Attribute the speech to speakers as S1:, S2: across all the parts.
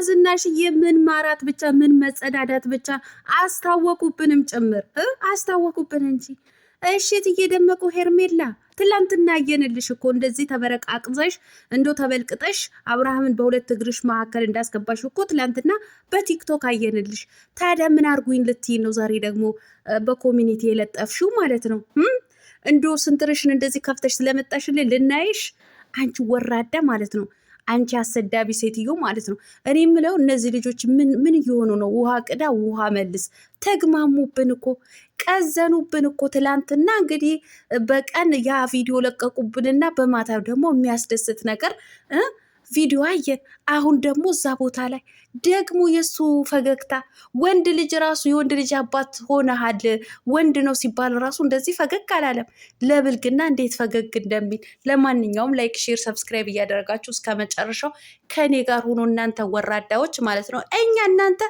S1: ዝናሽዬ ምን ማራት ብቻ ምን መጸዳዳት ብቻ አስታወቁብንም ጭምር አስታወቁብን እንጂ። እሺ እትዬ ደመቁ ሄርሜላ ትላንትና አየንልሽ እኮ እንደዚህ ተበረቃቅዘሽ እንዶ ተበልቅጠሽ አብርሃምን በሁለት እግርሽ መካከል እንዳስገባሽ እኮ ትላንትና በቲክቶክ አየንልሽ። ታዲያ ምን አርጉኝ ልትይ ነው ዛሬ ደግሞ በኮሚኒቲ የለጠፍሽው ማለት ነው? እንዶ ስንትርሽን እንደዚህ ከፍተሽ ስለመጣሽልን ልናይሽ። አንቺ ወራዳ ማለት ነው። አንቺ አሰዳቢ ሴትዮ ማለት ነው። እኔ የምለው እነዚህ ልጆች ምን እየሆኑ ነው? ውሃ ቅዳ ውሃ መልስ። ተግማሙብን እኮ ቀዘኑብን እኮ። ትላንትና እንግዲህ በቀን ያ ቪዲዮ ለቀቁብንና በማታ ደግሞ የሚያስደስት ነገር ቪዲዮ አየን። አሁን ደግሞ እዛ ቦታ ላይ ደግሞ የሱ ፈገግታ ወንድ ልጅ ራሱ የወንድ ልጅ አባት ሆነሃል ወንድ ነው ሲባል ራሱ እንደዚህ ፈገግ አላለም። ለብልግና እንዴት ፈገግ እንደሚል። ለማንኛውም ላይክ፣ ሼር፣ ሰብስክራይብ እያደረጋችሁ እስከ መጨረሻው ከኔ ጋር ሆኖ እናንተ ወራዳዎች ማለት ነው። እኛ እናንተ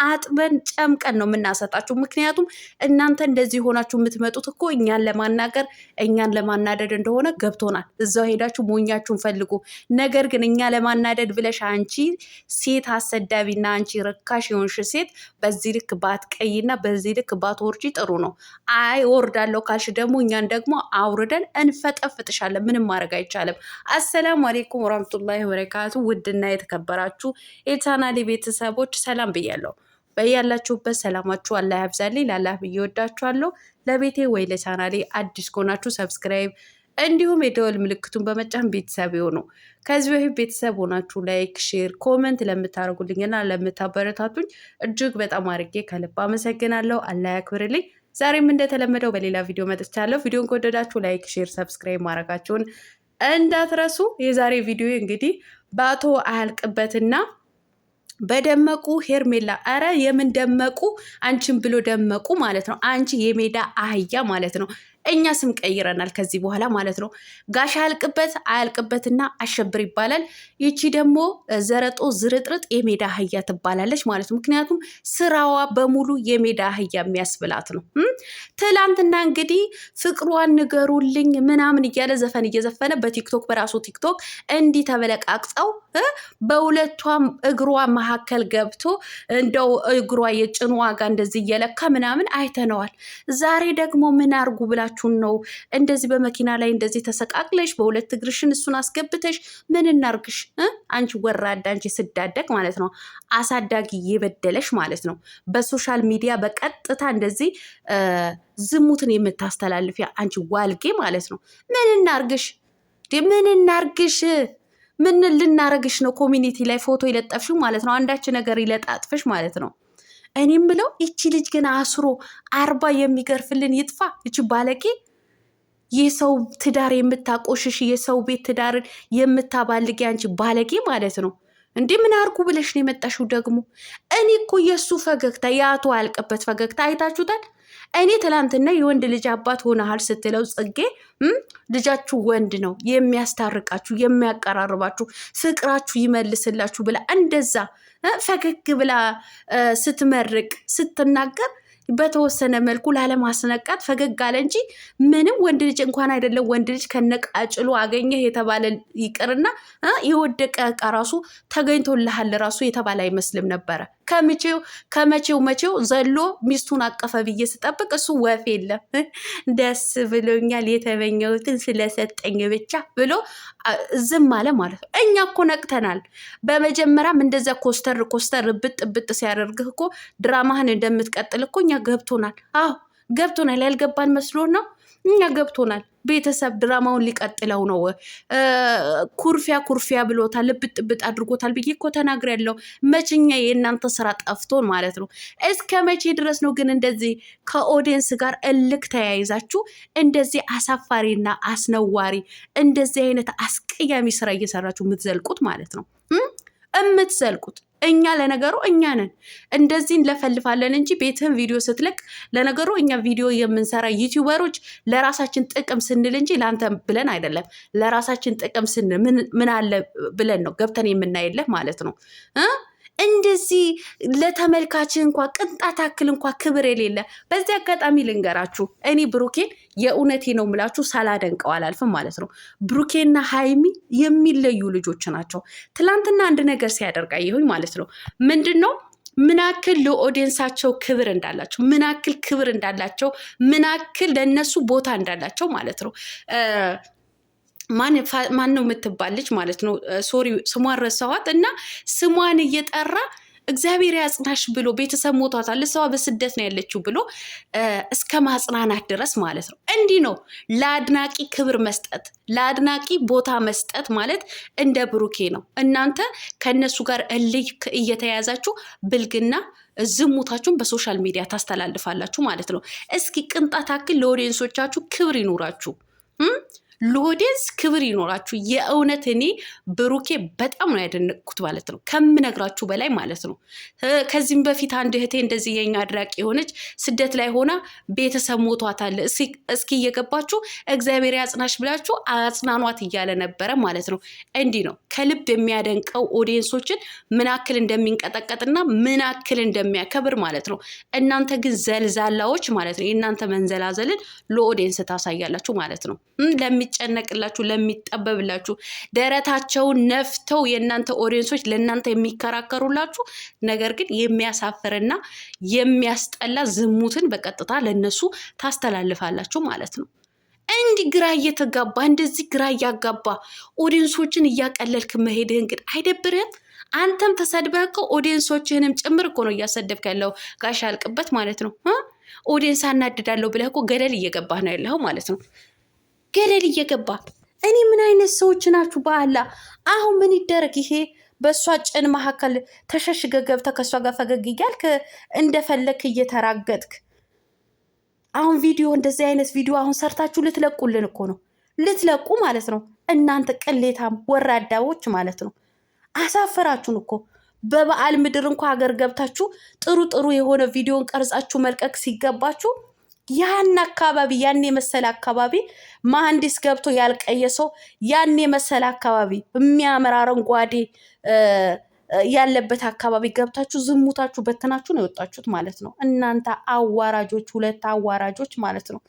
S1: አጥበን ጨምቀን ነው የምናሰጣችሁ። ምክንያቱም እናንተ እንደዚህ ሆናችሁ የምትመጡት እኮ እኛን ለማናገር እኛን ለማናደድ እንደሆነ ገብቶናል። እዛው ሄዳችሁ ሞኛችሁን ፈልጉ። ነገር ግን እኛ ለማናደድ ብለሽ አንቺ ሴት አሰዳቢና አንቺ ርካሽ የሆንሽ ሴት በዚህ ልክ ባትቀይና በዚህ ልክ ባትወርጂ ጥሩ ነው። አይ ወርዳለሁ ካልሽ ደግሞ እኛን ደግሞ አውርደን እንፈጠፍጥሻለን። ምንም ማድረግ አይቻልም። አሰላሙ አሌይኩም ወራህመቱላሂ ወበረካቱ። ውድና የተከበራችሁ የቻናሌ ቤተሰቦች ሰላም ብያለሁ። በያላችሁበት ሰላማችሁ አላህ ያብዛልኝ። ላላህ ብዬ ወዳችኋለሁ። ለቤቴ ወይ ለቻናሌ አዲስ ከሆናችሁ ሰብስክራይብ እንዲሁም የደወል ምልክቱን በመጫን ቤተሰብ ይሁኑ። ከዚህ በፊት ቤተሰብ ሆናችሁ ላይክ፣ ሼር፣ ኮመንት ለምታደርጉልኝና ለምታበረታቱኝ እጅግ በጣም አድርጌ ከልብ አመሰግናለሁ። አላህ ያክብርልኝ። ዛሬም እንደተለመደው በሌላ ቪዲዮ መጥቻለሁ። ቪዲዮን ከወደዳችሁ ላይክ፣ ሼር፣ ሰብስክራይብ ማድረጋችሁን እንዳትረሱ። የዛሬ ቪዲዮ እንግዲህ በአቶ አያልቅበትና በደመቁ ሄርሜላ። አረ የምን ደመቁ? አንቺን ብሎ ደመቁ ማለት ነው። አንቺ የሜዳ አህያ ማለት ነው። እኛ ስም ቀይረናል ከዚህ በኋላ ማለት ነው። ጋሽ አያልቅበት አያልቅበትና አሸብር ይባላል። ይቺ ደግሞ ዘረጦ ዝርጥርጥ የሜዳ አህያ ትባላለች ማለት ነው። ምክንያቱም ስራዋ በሙሉ የሜዳ አህያ የሚያስብላት ነው። ትላንትና እንግዲህ ፍቅሯን ንገሩልኝ ምናምን እያለ ዘፈን እየዘፈነ በቲክቶክ በራሱ ቲክቶክ እንዲህ ተበለቃቅጸው በሁለቷም እግሯ መካከል ገብቶ እንደው እግሯ የጭኑ ዋጋ እንደዚህ እየለካ ምናምን አይተነዋል። ዛሬ ደግሞ ምን አርጉ ብላ ነው እንደዚህ በመኪና ላይ እንደዚህ ተሰቃቅለሽ በሁለት እግርሽን እሱን አስገብተሽ ምን እናርግሽ? አንቺ ወራዳ፣ አንቺ ስዳደግ ማለት ነው። አሳዳጊ የበደለሽ ማለት ነው። በሶሻል ሚዲያ በቀጥታ እንደዚህ ዝሙትን የምታስተላልፊ አንቺ ዋልጌ ማለት ነው። ምን እናርግሽ? ምን እናርግሽ? ምን ልናረግሽ ነው? ኮሚኒቲ ላይ ፎቶ ይለጠፍሽ ማለት ነው። አንዳች ነገር ይለጣጥፍሽ ማለት ነው። እኔም ብለው ይቺ ልጅ ግን አስሮ 40 የሚገርፍልን ይጥፋ። ይቺ ባለጌ የሰው ትዳር የምታቆሽሽ የሰው ቤት ትዳርን የምታባልግ አንቺ ባለጌ ማለት ነው። እንዴ ምን አርጉ ብለሽ ነው የመጣሽው ደግሞ? እኔ እኮ የእሱ ፈገግታ የአቶ አያልቅበት ፈገግታ አይታችሁታል። እኔ ትላንትና የወንድ ልጅ አባት ሆነሃል ስትለው ጽጌ ልጃችሁ ወንድ ነው የሚያስታርቃችሁ የሚያቀራርባችሁ ፍቅራችሁ ይመልስላችሁ ብላ እንደዛ ፈገግ ብላ ስትመርቅ ስትናገር በተወሰነ መልኩ ላለማስነቃት ፈገግ አለ እንጂ ምንም ወንድ ልጅ እንኳን አይደለም ወንድ ልጅ ከነቃጭሉ አገኘህ የተባለ ይቅርና የወደቀ እቃ ራሱ ተገኝቶልሃል ራሱ የተባለ አይመስልም ነበረ። ከመቼው ዘሎ ሚስቱን አቀፈ ብዬ ስጠብቅ እሱ ወፍ የለም። ደስ ብሎኛል የተመኘሁትን ስለሰጠኝ ብቻ ብሎ ዝም አለ ማለት ነው። እኛ እኮ ነቅተናል። በመጀመሪያም እንደዛ ኮስተር ብጥ ሲያደርግህ እኮ ድራማህን እንደምትቀጥል እኮ እኛ ገብቶናል። አዎ ገብቶናል። ያልገባን መስሎ ነው። እኛ ገብቶናል። ቤተሰብ ድራማውን ሊቀጥለው ነው። ኩርፊያ ብሎታል፣ ልብጥ አድርጎታል ብዬ እኮ ተናግሬያለሁ። መቼኛ የእናንተ ስራ ጠፍቶን ማለት ነው። እስከ መቼ ድረስ ነው ግን እንደዚህ ከኦዲየንስ ጋር እልክ ተያይዛችሁ እንደዚህ አሳፋሪና አስነዋሪ እንደዚህ አይነት አስቀያሚ ስራ እየሰራችሁ የምትዘልቁት ማለት ነው የምትዘልቁት? እኛ ለነገሩ እኛ ነን እንደዚህ እንለፈልፋለን እንጂ ቤትህን ቪዲዮ ስትለቅ ለነገሩ እኛ ቪዲዮ የምንሰራ ዩቲዩበሮች ለራሳችን ጥቅም ስንል እንጂ ለአንተ ብለን አይደለም። ለራሳችን ጥቅም ስንል ምን አለ ብለን ነው ገብተን የምናይልህ ማለት ነው። እንደዚህ ለተመልካች እንኳ ቅንጣት አክል እንኳ ክብር የሌለ። በዚህ አጋጣሚ ልንገራችሁ፣ እኔ ብሩኬን የእውነቴ ነው ምላችሁ ሳላደንቀው አላልፍም ማለት ነው። ብሩኬና ሀይሚ የሚለዩ ልጆች ናቸው። ትላንትና አንድ ነገር ሲያደርግ አየሁኝ ማለት ነው። ምንድን ነው? ምናክል ለኦዲየንሳቸው ክብር እንዳላቸው፣ ምናክል ክብር እንዳላቸው፣ ምናክል ለእነሱ ቦታ እንዳላቸው ማለት ነው። ማን ነው የምትባል ልጅ ማለት ነው፣ ሶሪ ስሟን ረሳኋት። እና ስሟን እየጠራ እግዚአብሔር ያጽናሽ ብሎ ቤተሰብ ሞቷታል፣ እሷ በስደት ነው ያለችው ብሎ እስከ ማጽናናት ድረስ ማለት ነው። እንዲህ ነው ለአድናቂ ክብር መስጠት፣ ለአድናቂ ቦታ መስጠት ማለት እንደ ብሩኬ ነው። እናንተ ከእነሱ ጋር እልህ እየተያያዛችሁ ብልግና ዝሙታችሁን በሶሻል ሚዲያ ታስተላልፋላችሁ ማለት ነው። እስኪ ቅንጣት አክል ለኦዲየንሶቻችሁ ክብር ይኖራችሁ። ለኦዲየንስ ክብር ይኖራችሁ። የእውነት እኔ ብሩኬ በጣም ነው ያደነቅኩት ማለት ነው፣ ከምነግራችሁ በላይ ማለት ነው። ከዚህም በፊት አንድ እህቴ እንደዚህ የኛ አድራቂ የሆነች ስደት ላይ ሆና ቤተሰብ ሞቷታል፣ እስኪ እየገባችሁ እግዚአብሔር ያጽናሽ ብላችሁ አጽናኗት እያለ ነበረ ማለት ነው። እንዲህ ነው ከልብ የሚያደንቀው ኦዲየንሶችን ምናክል እንደሚንቀጠቀጥና ምናክል እንደሚያከብር ማለት ነው። እናንተ ግን ዘልዛላዎች ማለት ነው። የእናንተ መንዘላዘልን ለኦዲየንስ ታሳያላችሁ ማለት ነው። ለሚጨነቅላችሁ ለሚጠበብላችሁ ደረታቸውን ነፍተው የእናንተ ኦዲየንሶች ለእናንተ የሚከራከሩላችሁ፣ ነገር ግን የሚያሳፍርና የሚያስጠላ ዝሙትን በቀጥታ ለነሱ ታስተላልፋላችሁ ማለት ነው። እንዲህ ግራ እየተጋባ እንደዚህ ግራ እያጋባ ኦዲየንሶችን እያቀለልክ መሄድህ እንግዲህ አይደብርህም? አንተም ተሰድበህ እኮ ኦዲየንሶችህንም ጭምር እኮ ነው እያሰደብክ ያለው ጋሽ አልቅበት ማለት ነው። ኦዲየንስ አናድዳለሁ ብለህ እኮ ገደል እየገባህ ነው ያለኸው ማለት ነው። ገደል እየገባ እኔ ምን አይነት ሰዎች ናችሁ? በአላ አሁን ምን ይደረግ? ይሄ በእሷ ጭን መካከል ተሸሽገ ገብተህ ከእሷ ጋር ፈገግ እያልክ እንደፈለክ እየተራገጥክ አሁን ቪዲዮ እንደዚህ አይነት ቪዲዮ አሁን ሰርታችሁ ልትለቁልን እኮ ነው፣ ልትለቁ ማለት ነው። እናንተ ቅሌታም ወራዳዎች ማለት ነው። አሳፈራችሁን እኮ። በበዓል ምድር እንኳ ሀገር ገብታችሁ ጥሩ ጥሩ የሆነ ቪዲዮን ቀርጻችሁ መልቀቅ ሲገባችሁ ያን አካባቢ ያን የመሰለ አካባቢ መሐንዲስ ገብቶ ያልቀየሰው ያን የመሰለ አካባቢ የሚያምር አረንጓዴ ያለበት አካባቢ ገብታችሁ ዝሙታችሁ በትናችሁ ነው የወጣችሁት ማለት ነው። እናንተ አዋራጆች፣ ሁለት አዋራጆች ማለት ነው።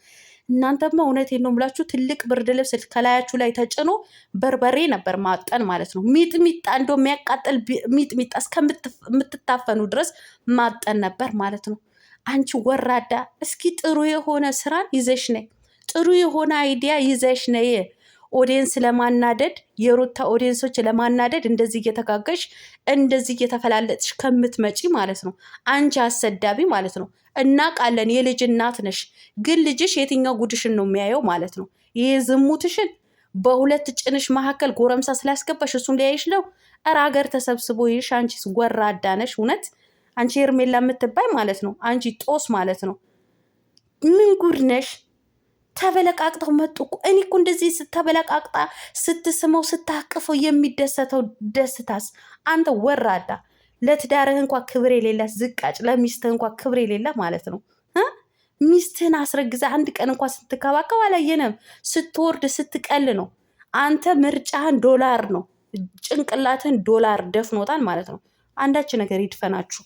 S1: እናንተማ እውነቴን ነው ብላችሁ ትልቅ ብርድ ልብስ ከላያችሁ ላይ ተጭኖ በርበሬ ነበር ማጠን ማለት ነው። ሚጥሚጣ እንደው የሚያቃጥል ሚጥሚጣ እስከምትታፈኑ ድረስ ማጠን ነበር ማለት ነው። አንቺ ወራዳ፣ እስኪ ጥሩ የሆነ ስራን ይዘሽ ነይ፣ ጥሩ የሆነ አይዲያ ይዘሽ ነይ። ኦዲየንስ ለማናደድ የሩታ ኦዲየንሶች ለማናደድ እንደዚህ እየተጋገሽ እንደዚህ እየተፈላለጥሽ ከምትመጪ ማለት ነው። አንቺ አሰዳቢ ማለት ነው። እናውቃለን የልጅ እናት ነሽ፣ ግን ልጅሽ የትኛው ጉድሽን ነው የሚያየው ማለት ነው? ይሄ ዝሙትሽን በሁለት ጭንሽ መካከል ጎረምሳ ስላስገባሽ እሱን ሊያይሽ ነው። ኧረ ሀገር ተሰብስቦ ይሽ። አንቺስ ወራዳ ነሽ እውነት። አንቺ ሄርሜላ የምትባይ ማለት ነው። አንቺ ጦስ ማለት ነው። ምን ጉድ ነሽ? ተበለቃቅጠው መጡ እኮ። እኔ እኮ እንደዚህ ስተበለቃቅጣ ስትስመው ስታቅፈው የሚደሰተው ደስታስ አንተ ወራዳ፣ ለትዳርህ እንኳ ክብር የሌለ ዝቃጭ፣ ለሚስትህ እንኳ ክብር የሌለ ማለት ነው። ሚስትህን አስረግዛ አንድ ቀን እንኳ ስትከባከብ አላየንም። ስትወርድ ስትቀል ነው። አንተ ምርጫህን ዶላር ነው፣ ጭንቅላትህን ዶላር ደፍኖታል ማለት ነው። አንዳች ነገር ይድፈናችሁ።